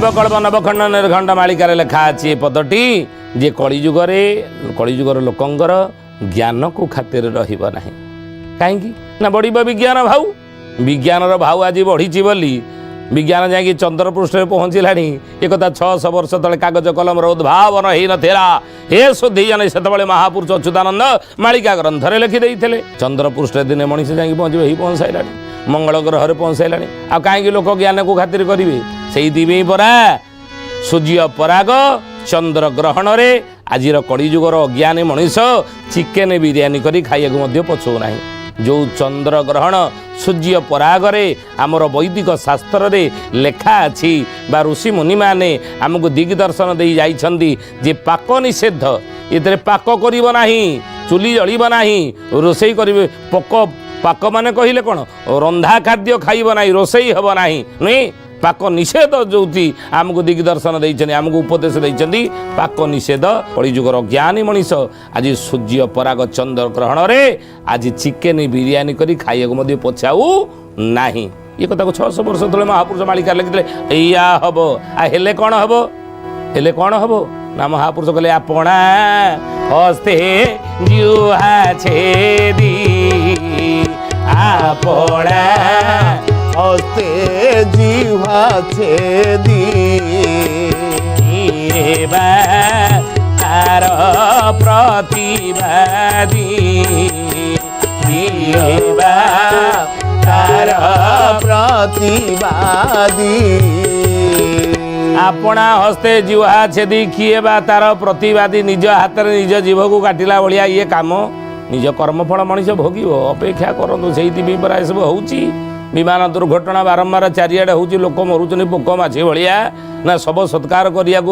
ଶିବକଳ୍ପ ନବଖଣ୍ଡ ନିର୍ଖଣ୍ଡ ମାଳିକାରେ ଲେଖା ଅଛି ଏ ପଦଟି ଯେ କଳିଯୁଗର ଲୋକଙ୍କର ଜ୍ଞାନକୁ ଖାତିର ରହିବ ନାହିଁ। କାହିଁକି ନା ବଢ଼ିବ ବିଜ୍ଞାନ ଭାଉ। ବିଜ୍ଞାନର ଭାଉ ଆଜି ବଢ଼ିଛି ବୋଲି ବିଜ୍ଞାନ ଯାଇକି ଚନ୍ଦ୍ରପୃଷ୍ଠରେ ପହଞ୍ଚିଲାଣି। ଏକଥା 600 ବର୍ଷ ତଳେ କାଗଜ କଲମର ଉଦ୍ଭାବନ ହେଇନଥିଲା। ହେ ସୁଧୀଜନେ ସେତେବେଳେ ମହାପୁରୁଷ ଅଚ୍ୟୁତାନନ୍ଦ ମାଳିକା ଗ୍ରନ୍ଥରେ ଲେଖିଦେଇଥିଲେ। ଚନ୍ଦ୍ରପୃଷ୍ଠରେ ଦିନେ ମଣିଷ ଯାଇକି ପହଞ୍ଚିବ, ହେଇ ପହଞ୍ଚାଇଲାଣି। ମଙ୍ଗଳ ଗ୍ରହରେ ପହଞ୍ଚାଇଲାଣି। ଆଉ କାହିଁକି ଲୋକ ଜ୍ଞାନକୁ ଖାତିର କରିବେ? ସେଇଥିପାଇଁ ପରା ସୂର୍ଯ୍ୟ ପରାଗ ଚନ୍ଦ୍ର ଗ୍ରହଣରେ ଆଜିର କଳିଯୁଗର ଅଜ୍ଞାନୀ ମଣିଷ ଚିକେନ ବିରିୟାନୀ କରି ଖାଇବାକୁ ମଧ୍ୟ ପଛଉ ନାହିଁ। ଯେଉଁ ଚନ୍ଦ୍ରଗ୍ରହଣ ସୂର୍ଯ୍ୟ ପରାଗରେ ଆମର ବୈଦିକ ଶାସ୍ତ୍ରରେ ଲେଖା ଅଛି ବା ଋଷିମୁନିମାନେ ଆମକୁ ଦିଗ୍ଦର୍ଶନ ଦେଇ ଯାଇଛନ୍ତି ଯେ ପାକ ନିଷେଧ, ଏଥିରେ ପାକ କରିବ ନାହିଁ, ଚୁଲି ଜଳିବ ନାହିଁ, ରୋଷେଇ କରିବେ। ପାକ ମାନେ କହିଲେ କ'ଣ? ରନ୍ଧା ଖାଦ୍ୟ ଖାଇବ ନାହିଁ, ରୋଷେଇ ହେବ ନାହିଁ, ନୁହେଁ। ପାକ ନିଷେଧ ଯେଉଁଠି ଆମକୁ ଦିଗ୍ଦର୍ଶନ ଦେଇଛନ୍ତି, ଆମକୁ ଉପଦେଶ ଦେଇଛନ୍ତି ପାକ ନିଷେଧ। କଳିଯୁଗର ଜ୍ଞାନୀ ମଣିଷ ଆଜି ସୂର୍ଯ୍ୟ ପରାଗ ଚନ୍ଦ୍ର ଗ୍ରହଣରେ ଆଜି ଚିକେନ ବିରିୟାନୀ କରି ଖାଇବାକୁ ମଧ୍ୟ ପଛାଉ ନାହିଁ। ଏ କଥାକୁ 600 ବର୍ଷ ତଳେ ମହାପୁରୁଷ ମାଳିକା ଲେଖିଥିଲେ। ଏଇଆ ହବ। ହେଲେ କ'ଣ ହବ? ହେଲେ କ'ଣ ହବ ନା ମହାପୁରୁଷ କହିଲେ ଆପଣା ହସ୍ତେ ଜିହ୍ୱା ଛେଦି ଆପଣା ହସ୍ତେ ଜିହ୍ୱା ଛେଦି ତାର ପ୍ରତିବାଦୀ ତାର ପ୍ରତିବାଦୀ ଆପଣା ହସ୍ତେ ଜିହ୍ୱା ଛେଦି କିଏ ବା ତାର ପ୍ରତିବାଦୀ? ନିଜ ହାତରେ ନିଜ ଜିଭକୁ କାଟିଲା ଭଳିଆ ଇଏ କାମ ନିଜ କର୍ମଫଳ ମଣିଷ ଭୋଗିବ। ଅପେକ୍ଷା କରନ୍ତୁ। ସେଇଥିପାଇଁ ପରା ଏସବୁ ହେଉଛି। ବିମାନ ଦୁର୍ଘଟଣା ବାରମ୍ବାର ଚାରିଆଡ଼େ ହେଉଛି, ଲୋକ ମରୁଛନ୍ତି ପୋକ ମାଛି ଭଳିଆ। ନା ଶବ ସତ୍କାର କରିବାକୁ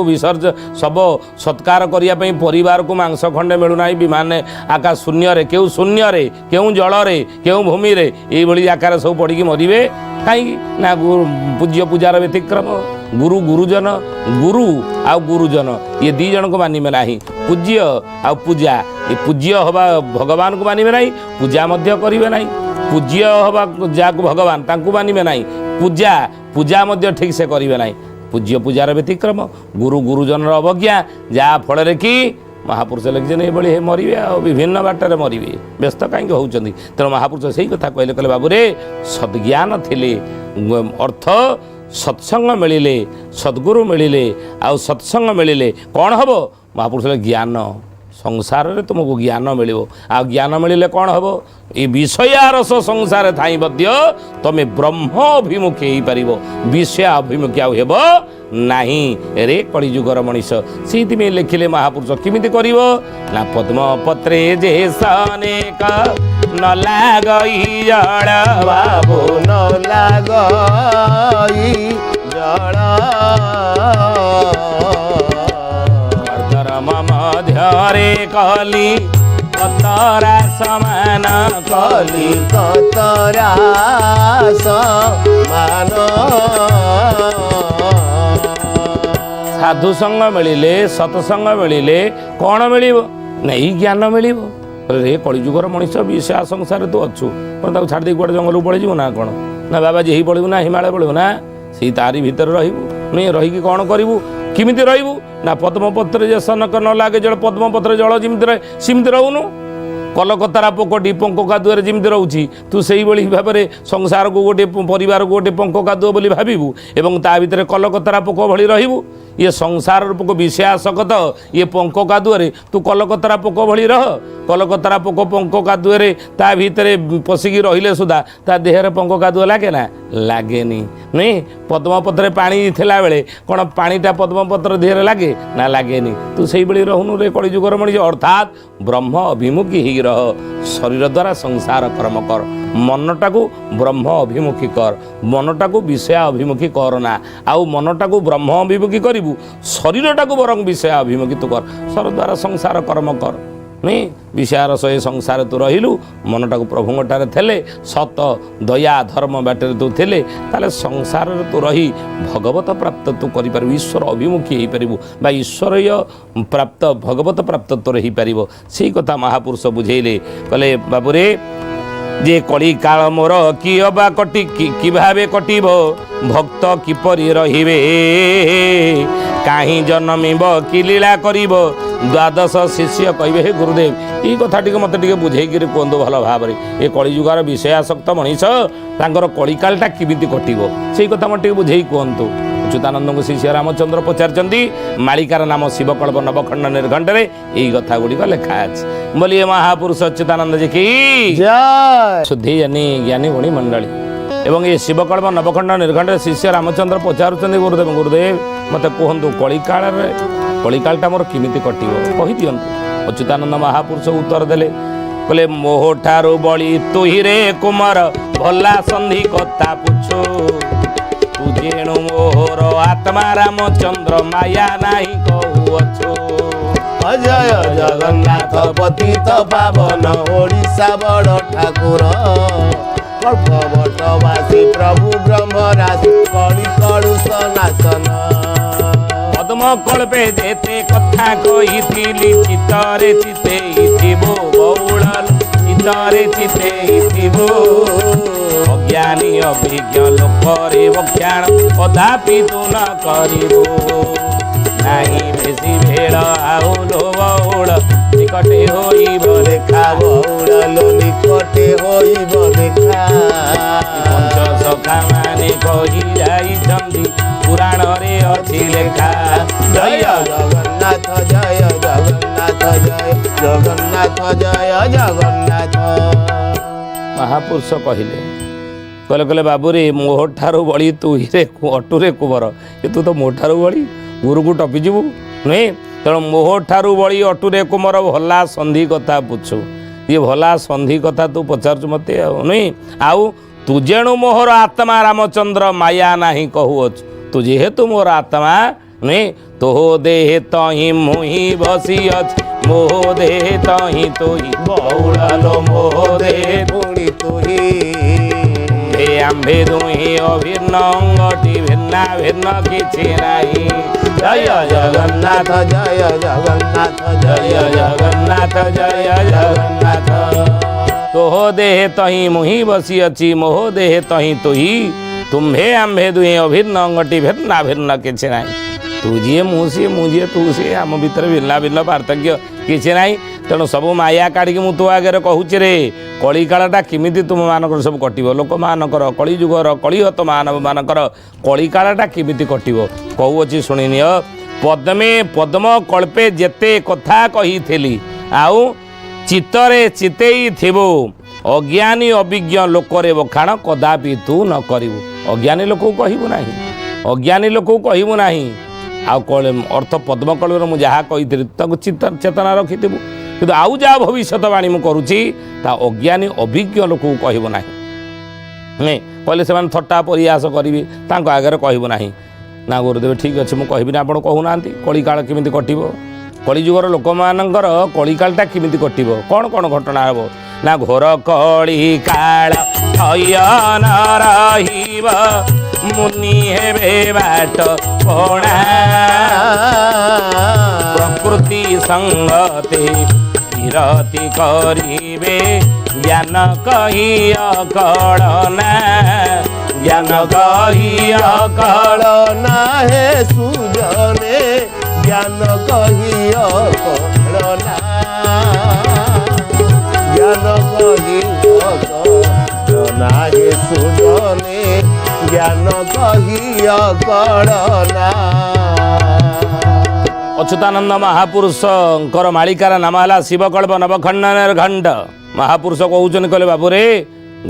ଶବ ସତ୍କାର କରିବା ପାଇଁ ପରିବାରକୁ ମାଂସ ଖଣ୍ଡେ ମିଳୁନାହିଁ। ବିମାନ ଆକାଶ ଶୂନ୍ୟରେ, କେଉଁ ଶୂନ୍ୟରେ, କେଉଁ ଜଳରେ, କେଉଁ ଭୂମିରେ ଏଇଭଳି ଆକାର ସବୁ ପଡ଼ିକି ମରିବେ। କାହିଁକି ନା ପୂଜାର ବ୍ୟତିକ୍ରମ। ଗୁରୁଜନ, ଗୁରୁ ଆଉ ଗୁରୁଜନ ଇଏ ଦୁଇ ଜଣଙ୍କୁ ମାନିବେ ନାହିଁ। ପୂଜ୍ୟ ଆଉ ପୂଜା, ଏ ପୂଜ୍ୟ ହେବା ଭଗବାନଙ୍କୁ ମାନିବେ ନାହିଁ, ପୂଜା ମଧ୍ୟ କରିବେ ନାହିଁ। ପୂଜ୍ୟ ହେବା ଯାହାକୁ ଭଗବାନ ତାଙ୍କୁ ମାନିବେ ନାହିଁ, ପୂଜା ମଧ୍ୟ ଠିକ୍ ସେ କରିବେ ନାହିଁ। ପୂଜାର ବ୍ୟତିକ୍ରମ, ଗୁରୁଜନର ଅବଜ୍ଞା, ଯାହା ଫଳରେ କି ମହାପୁରୁଷ ଲେଖିଛନ୍ତି ଏଭଳି ମରିବେ ଆଉ ବିଭିନ୍ନ ବାଟରେ ମରିବେ। ବ୍ୟସ୍ତ କାହିଁକି ହେଉଛନ୍ତି? ତେଣୁ ମହାପୁରୁଷ ସେଇ କଥା କହିଲେ ବାବୁରେ ସଦ୍ଜ୍ଞାନ ଥିଲେ ଅର୍ଥ ସତ୍ସଙ୍ଗ ମିଳିଲେ, ସଦ୍ଗୁରୁ ମିଳିଲେ ଆଉ ସତ୍ସଙ୍ଗ ମିଳିଲେ କ'ଣ ହେବ? ମହାପୁରୁଷ ଜ୍ଞାନ, ସଂସାରରେ ତୁମକୁ ଜ୍ଞାନ ମିଳିବ। ଆଉ ଜ୍ଞାନ ମିଳିଲେ କ'ଣ ହେବ? ଏ ବିଷୟାରସ ସଂସାରରେ ଥାଇ ମଧ୍ୟ ତୁମେ ବ୍ରହ୍ମ ଅଭିମୁଖୀ ହେଇପାରିବ, ବିଷୟ ଅଭିମୁଖୀ ଆଉ ହେବ ନାହିଁ ରେ କଳିଯୁଗର ମଣିଷ। ସେଇଥିପାଇଁ ଲେଖିଲେ ମହାପୁରୁଷ କେମିତି କରିବ ନା ପଦ୍ମପତ୍ରେ ଯେ ସନେକ ନ ଲାଗଇ ଜଳ ବାବୁ ନ ଲାଗଇ ଜଳ ମଧ୍ୟରେ କଲି କତରା ସମାନ, କଲି କତରା ସମାନ। ସାଧୁ ସଙ୍ଗ ମିଳିଲେ, ସତ୍ସଙ୍ଗ ମିଳିଲେ କ'ଣ ମିଳିବ? ନା ଏଇ ଜ୍ଞାନ ମିଳିବ। ରେ କଳିଯୁଗର ମଣିଷ ବିଷୟ ସଂସାରରେ ତୁ ଅଛୁ, କ'ଣ ତାକୁ ଛାଡ଼ି ଦେଇ କୁଆଡ଼େ ଜଙ୍ଗଲକୁ ପଳେଇଯିବୁ ନା କ'ଣ? ନା ବାବାଜୀ ହେଇ ପଳିବୁ ନା ହିମାଳୟ ପଳିବୁ? ନା ସେଇ ତାରି ଭିତରେ ରହିବୁ। ନୁହେଁ ରହିକି କ'ଣ କରିବୁ? କେମିତି ରହିବୁ? ନା ପଦ୍ମପତ୍ରରେ ଯେ ସନକ ନ ଲାଗେ ଜଳ, ପଦ୍ମପତ୍ରରେ ଜଳ ଯେମିତି ରହେ ସେମିତି ରହୁନୁ। କଲକତାରା ପୋକଟି ପଙ୍କ କାଦୁଅରେ ଯେମିତି ରହୁଛି, ତୁ ସେଇଭଳି ଭାବରେ ସଂସାରକୁ ଗୋଟିଏ ପରିବାରକୁ ଗୋଟିଏ ପଙ୍କ କାଦୁଅ ବୋଲି ଭାବିବୁ ଏବଂ ତା ଭିତରେ କଲକତାରା ପୋକ ଭଳି ରହିବୁ। ଇଏ ସଂସାରର ପୋକ ବିଷୟାସକ୍ତ, ଇଏ ପଙ୍କ କାଦୁଅରେ ତୁ କଲକତାରା ପୋକ ଭଳି ରହ। କଲକତାରା ପୋକ ପଙ୍କ କାଦୁଅରେ ତା ଭିତରେ ପଶିକି ରହିଲେ ସୁଦ୍ଧା ତା ଦେହରେ ପଙ୍କ କାଦୁଅ ଲାଗେ ନା? ଲାଗେନି। ନୁହେଁ ପଦ୍ମପତ୍ରରେ ପାଣି ଥିଲାବେଳେ କ'ଣ ପାଣିଟା ପଦ୍ମପତ୍ର ଦେହରେ ଲାଗେ ନା? ଲାଗେନି। ତୁ ସେଇଭଳି ରହୁନୁ ରେ କଳିଯୁଗର ମଣିଷ। ଅର୍ଥାତ୍ ବ୍ରହ୍ମ ଅଭିମୁଖୀ ହେଇ ରହ। ଶରୀର ଦ୍ୱାରା ସଂସାର କର୍ମ କର, ମନଟାକୁ ବ୍ରହ୍ମ ଅଭିମୁଖୀ କର, ମନଟାକୁ ବିଷୟ ଅଭିମୁଖୀ କର ନା। ଆଉ ମନଟାକୁ ବ୍ରହ୍ମ ଅଭିମୁଖୀ କରିବୁ, ଶରୀରଟାକୁ ବରଂ ବିଷୟ ଅଭିମୁଖୀ ତୁ କର। ଶରୀର ଦ୍ୱାରା ସଂସାର କର୍ମ କର। ନୁହେଁ ବିଷୟର ସହ ସଂସାର ତୁ ରହିଲୁ, ମନଟାକୁ ପ୍ରଭୁଙ୍କଠାରେ ଥିଲେ, ସତ ଦୟା ଧର୍ମ ବାଟରେ ତୁ ଥିଲେ, ତାହେଲେ ସଂସାରରେ ତୁ ରହି ଭଗବତ ପ୍ରାପ୍ତ ତୁ କରିପାରିବୁ, ଈଶ୍ୱର ଅଭିମୁଖୀ ହେଇପାରିବୁ ବା ଈଶ୍ୱରୀୟ ପ୍ରାପ୍ତ ଭଗବତ ପ୍ରାପ୍ତ ତୋର ହେଇପାରିବ। ସେଇ କଥା ମହାପୁରୁଷ ବୁଝେଇଲେ। କହିଲେ ବାବୁରେ ଯେ କଳି କାଳ ମୋର କି ଅବା କି ଭାବେ କଟିବ, ଭକ୍ତ କିପରି ରହିବେ କାହିଁ ଜନ୍ମିବ କି ଲୀଳା କରିବ ଦ୍ୱାଦଶ ଶିଷ୍ୟ କହିବେ ହେ ଗୁରୁଦେବ ଏଇ କଥା ଟିକେ ମୋତେ ଟିକେ ବୁଝେଇକିରି କୁହନ୍ତୁ ଭଲ ଭାବରେ ଏ କଳିଯୁଗର ବିଷୟାସକ୍ତ ମଣିଷ ତାଙ୍କର କଳିକାଳଟା କେମିତି କଟିବ ସେଇ କଥା ମୋତେ ଟିକେ ବୁଝେଇ କୁହନ୍ତୁ। ଅଚ୍ୟୁତାନନ୍ଦଙ୍କୁ ଶ୍ରୀ ରାମଚନ୍ଦ୍ର ପଚାରିଛନ୍ତି ମାଳିକାର ନାମ ଶିବକଳ୍ପ ନବଖଣ୍ଡ ନିର୍ଘଣ୍ଟରେ ଏଇ କଥା ଗୁଡ଼ିକ ଲେଖା ଅଛି। ବୋଲିଏ ମହାପୁରୁଷ ଅଚ୍ୟୁତାନନ୍ଦ ଜି କି ଜୟ ଶୁଦ୍ଧି ଜ୍ଞାନୀ ଗୁଣୀ ମଣ୍ଡଳୀ। ଏବଂ ଏ ଶିବକଳ୍ପ ନବଖଣ୍ଡ ନିର୍ଘଣ୍ଟରେ ଶିଷ୍ୟ ରାମଚନ୍ଦ୍ର ପଚାରୁଛନ୍ତି ଗୁରୁଦେବ ଗୁରୁଦେବ ମୋତେ କୁହନ୍ତୁ କଳିକାଳଟା ମୋର କେମିତି କଟିବ କହିଦିଅନ୍ତୁ। ଅଚ୍ୟୁତାନନ୍ଦ ମହାପୁରୁଷ ଉତ୍ତର ଦେଲେ କହିଲେ ମୋହ ଠାରୁ ବଳି ତୁହିରେ କୁମାର ଭଲା ସନ୍ଧି କଥା ପୁଛୁ ତୁ ଯେଣୁ ମୋହର ଆତ୍ମା ରାମଚନ୍ଦ୍ର ମାୟା ନାହିଁ କହୁଅଛୁ। ଅଜୟ ଜଗନ୍ନାଥ ପତିତ ପାବନ ଓଡ଼ିଶା ବଡ଼ ଠାକୁର କଳ୍ପବଟବାସୀ ପ୍ରଭୁ ବ୍ରହ୍ମରାଶି କଳି କଳୁଷ ନାଶନ। ପଦ୍ମ କଳ୍ପେ ଯେତେ କଥା କହିଥିଲି ଚିତରେ ଚିତେଇଥିବ ବଉଳ ଚିତରେ ଚିତେଇଥିବ ଅଜ୍ଞାନୀ ଅଭିଜ୍ଞ ଲୋକରେ ବକ୍ଷାଣ କଦାପି ତୁ ନ କରିବୁ ନାହିଁ ବେଶୀ ଭେଳ ଆଉ ଲୋ ବଉଳ ନିକଟେ ହୋଇବ ଦେଖା ବଉଳ ନିକଟେ ହୋଇବ ଦେଖା। ପଞ୍ଚ ସଖା ମାନେ କହି ଯାଇଛନ୍ତି ପୁରାଣରେ ଅଛି ଲେଖା। ଜୟ ଜଗନ୍ନାଥ ଜୟ ଜଗନ୍ନାଥ ଜୟ ଜଗନ୍ନାଥ ଜୟ ଜଗନ୍ନାଥ। ମହାପୁରୁଷ କହିଲେ କହିଲେ ବାବୁରେ ମୋ ଠାରୁ ବଳି ତୁ ହିରେ ଅଟୁରେ କୁବର ଏ ତୁ ତ ମୋ ଠାରୁ ବଳି ଗୁରୁକୁ ଟପିଯିବୁ ନୁହେଁ ତେଣୁ ମୋ ଠାରୁ ବଳି ଅଟୁରେ କୁମର ଭଲା ସନ୍ଧି କଥା ପୁଛୁ ଇଏ ଭଲା ସନ୍ଧି କଥା ତୁ ପଚାରୁଛୁ ମୋତେ ଆଉ ନୁହେଁ ଆଉ ତୁ ଯେଣୁ ମୋହର ଆତ୍ମା ରାମଚନ୍ଦ୍ର ମାୟା ନାହିଁ କହୁଅଛୁ ତୁ ଯେହେତୁ ମୋର ଆତ୍ମା ନୁହେଁ ତୋ ଦେହେ ତହିଁ ମୁହିଁ ବସି ଅଛି ମୋହ ଦେହେ ତହିଁ ତୋହି ବଉଳ ମୋହ ଦେ ପୁଣି ତୁହି ହେ ଆମ୍ଭେ ଦୁହିଁ ଅଭିନ୍ନ ଅଙ୍ଗଟି ଭିନ୍ନା ଭିନ୍ନ କିଛି ନାହିଁ। ଜୟ ଜଗନ୍ନାଥ ଜୟ ଜଗନ୍ନାଥ ଜୟ ଜଗନ୍ନାଥ ଜୟ ଜଗନ୍ନାଥ। ତୋହ ଦେହେ ତହିଁ ମୁହିଁ ବସି ଅଛି ମୋହ ଦେହେ ତହିଁ ତୁହି ତୁମ୍ଭେ ଆମ୍ଭେ ଦୁହେଁ ଅଭିନ୍ନ ଅଙ୍ଗଟି ଭିନ୍ନା ଭିନ୍ନ କିଛି ନାହିଁ। ତୁ ଯିଏ ମୁଁ ସିଏ ମୁଁ ଯିଏ ତୁ ସିଏ ଆମ ଭିତରେ ଭିନ୍ନ ଭିନ୍ନ ପାର୍ଥକ୍ୟ କିଛି ନାହିଁ। ତେଣୁ ସବୁ ମାୟା କାଢ଼ିକି ମୁଁ ତୋ ଆଗରେ କହୁଛି ରେ କଳିକାଳଟା କେମିତି ତୁମମାନଙ୍କର ସବୁ କଟିବ ଲୋକମାନଙ୍କର କଳିଯୁଗର କଳିହତ ମାନବମାନଙ୍କର କଳିକାଳଟା କେମିତି କଟିବ କହୁଅଛି ଶୁଣିନିଅ। ପଦ୍ମ କଳ୍ପେ ଯେତେ କଥା କହିଥିଲି ଆଉ ଚିତରେ ଚିତେଇଥିବ ଅଜ୍ଞାନୀ ଅଭିଜ୍ଞ ଲୋକରେ ବଖାଣ କଦାପି ତୁ ନ କରିବୁ। ଅଜ୍ଞାନୀ ଲୋକକୁ କହିବୁ ନାହିଁ ଅଜ୍ଞାନୀ ଲୋକକୁ କହିବୁ ନାହିଁ। ଆଉ ଅର୍ଥ ପଦ୍ମକଳ୍ପରେ ମୁଁ ଯାହା କହିଥିଲି ତାକୁ ଚେତନା ରଖିଥିବୁ କିନ୍ତୁ ଆଉ ଯାହା ଭବିଷ୍ୟତବାଣୀ ମୁଁ କରୁଛି ତା ଅଜ୍ଞାନୀ ଅଭିଜ୍ଞ ଲୋକକୁ କହିବୁ ନାହିଁ। କହିଲେ ସେମାନେ ଥଟ୍ଟା ପରିହାସ କରିବେ ତାଙ୍କ ଆଗରେ କହିବୁ ନାହିଁ। ନା ଗୁରୁଦେବ ଠିକ୍ ଅଛି ମୁଁ କହିବିନି ଆପଣ କହୁନାହାନ୍ତି କଳିକାଳ କେମିତି କଟିବ କଳିଯୁଗର ଲୋକମାନଙ୍କର କଳିକାଳଟା କେମିତି କଟିବ କ'ଣ କ'ଣ ଘଟଣା ହେବ ନା ଘୋର କଳିକାଳ ଥୟନ ରହିବ ମୁନି ହେବେ ବାଟ ପଣା ପ୍ରକୃତି ସଙ୍ଗତେ ବିରତି କରିବେ ଜ୍ଞାନ କହି ଅକଳନା ଜ୍ଞାନ କହି କଳନା ହେ ସୁଜନେ ଜ୍ଞାନ କହି ଅକଳନା জ্ঞান কহিনা হে সুজনে জ্ঞান কহিয়া কড়না। ଅଚ୍ୟୁତାନନ୍ଦ ମହାପୁରୁଷଙ୍କର ମାଳିକାର ନାମ ହେଲା ଶିବକଳ୍ପ ନବଖଣ୍ଡ ନିର୍ଘଣ୍ଟ। ମହାପୁରୁଷ କହୁଛନ୍ତି କହିଲେ ବାବୁରେ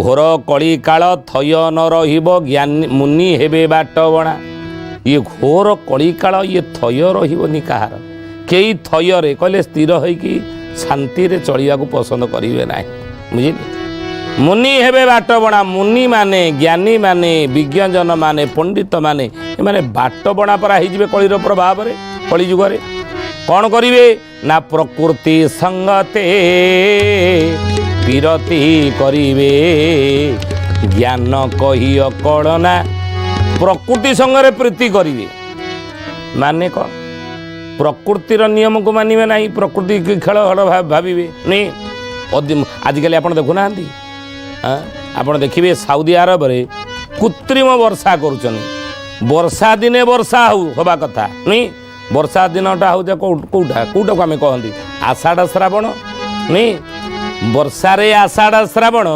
ଘୋର କଳିକାଳ ଥୟ ନ ରହିବ ଜ୍ଞାନୀ ମୁନି ହେବେ ବାଟ ବଣା। ଇଏ ଘୋର କଳିକାଳ ଇଏ ଥୟ ରହିବନି କାହାର କେହି ଥୟରେ କହିଲେ ସ୍ଥିର ହୋଇକି ଶାନ୍ତିରେ ଚଳିବାକୁ ପସନ୍ଦ କରିବେ ନାହିଁ ବୁଝିଲେ। ମୁନି ହେବେ ବାଟ ବଣା ମୁନି ମାନେ ଜ୍ଞାନୀ ମାନେ ବିଜ୍ଞଜନ ମାନେ ପଣ୍ଡିତ ମାନେ ଏମାନେ ବାଟ ବଣା ପରା ହେଇଯିବେ କଳିର ପ୍ରଭାବରେ କଳିଯୁଗରେ। କ'ଣ କରିବେ ନା ପ୍ରକୃତି ସଙ୍ଗତେ ବିରତି କରିବେ ଜ୍ଞାନ କହି ଅକଳନା। ପ୍ରକୃତି ସଙ୍ଗରେ ପ୍ରୀତି କରିବେ ମାନେ କ'ଣ ପ୍ରକୃତିର ନିୟମକୁ ମାନିବେ ନାହିଁ ପ୍ରକୃତି ଖେଳ ଭାବିବେ ନାଇଁ। ଆଜିକାଲି ଆପଣ ଦେଖୁନାହାନ୍ତି ଆପଣ ଦେଖିବେ ସାଉଦି ଆରବରେ କୃତ୍ରିମ ବର୍ଷା କରୁଛନ୍ତି। ବର୍ଷା ଦିନେ ବର୍ଷା ହେବା କଥା ନୁହେଁ। ବର୍ଷା ଦିନଟା ହେଉଛି କେଉଁଟାକୁ ଆମେ କହନ୍ତି ଆଷାଢ଼ ଶ୍ରାବଣ ନୁହେଁ। ବର୍ଷାରେ ଆଷାଢ଼ ଶ୍ରାବଣ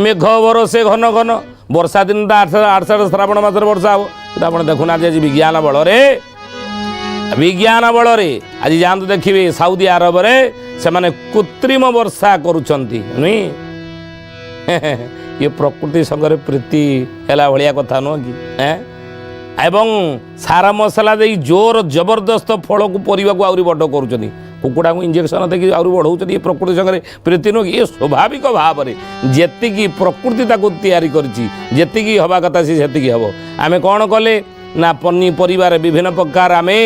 ମେଘ ବରଷେ ଘନ ଘନ। ବର୍ଷା ଦିନଟା ଆଷାଢ଼ ଶ୍ରାବଣ ମାସରେ ବର୍ଷା ହେବ। କିନ୍ତୁ ଆପଣ ଦେଖୁନାହାନ୍ତି ଆଜି ବିଜ୍ଞାନ ବଳରେ ଆଜି ଯାଆନ୍ତୁ ଦେଖିବେ ସାଉଦି ଆରବରେ ସେମାନେ କୃତ୍ରିମ ବର୍ଷା କରୁଛନ୍ତି ନୁହେଁ। ଇଏ ପ୍ରକୃତି ସାଙ୍ଗରେ ପ୍ରୀତି ହେଲା ଭଳିଆ କଥା ନୁହଁ କି? ଏବଂ ସାର ମସଲା ଦେଇ ଜୋର ଜବରଦସ୍ତ ଫଳକୁ ପରିବାକୁ ଆହୁରି ବଡ଼ କରୁଛନ୍ତି। କୁକୁଡ଼ାକୁ ଇଞ୍ଜେକ୍ସନ୍ ଦେଇକି ଆହୁରି ବଢ଼ଉଛନ୍ତି। ଏ ପ୍ରକୃତି ସାଙ୍ଗରେ ପ୍ରୀତି ନୁହଁ କି? ଏ ସ୍ୱାଭାବିକ ଭାବରେ ଯେତିକି ପ୍ରକୃତି ତାକୁ ତିଆରି କରିଛି, ଯେତିକି ହେବା କଥା ସେ ସେତିକି ହେବ। ଆମେ କ'ଣ କଲେ ନା ପନିପରିବାରେ ବିଭିନ୍ନ ପ୍ରକାର ଆମେ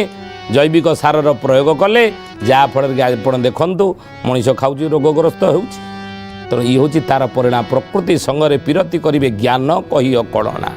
ଜୈବିକ ସାରର ପ୍ରୟୋଗ କଲେ, ଯାହାଫଳରେ କି ଆପଣ ଦେଖନ୍ତୁ ମଣିଷ ଖାଉଛି ରୋଗଗ୍ରସ୍ତ ହେଉଛି। ତେଣୁ ଇଏ ହେଉଛି ତା'ର ପରିଣାମ। ପ୍ରକୃତି ସଙ୍ଗରେ ବିରତି କରିବେ ଜ୍ଞାନ କହି ଅକଳନା।